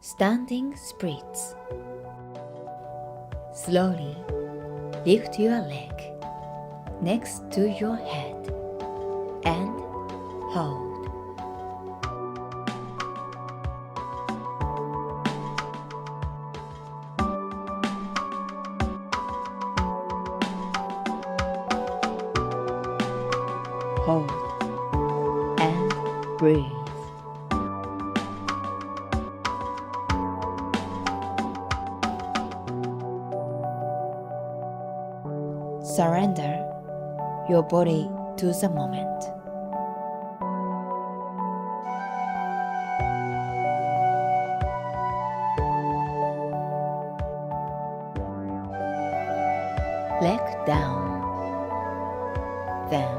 Standing splits. Slowly lift your leg next to your head and hold. Hold and breathe. Surrender your body to the moment. Leg down. Then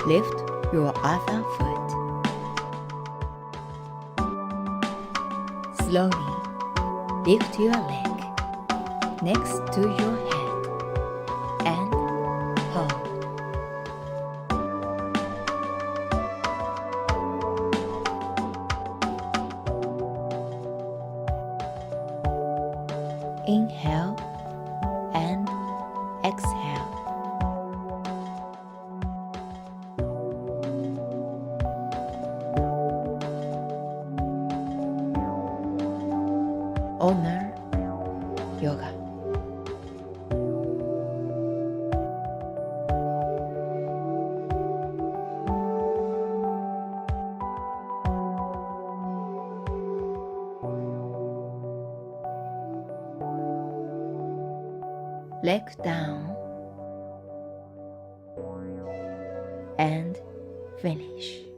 lift your other foot. Slowly lift your leg next to your head and hold. Inhale and exhale. Honor Yoga. Leg down and finish.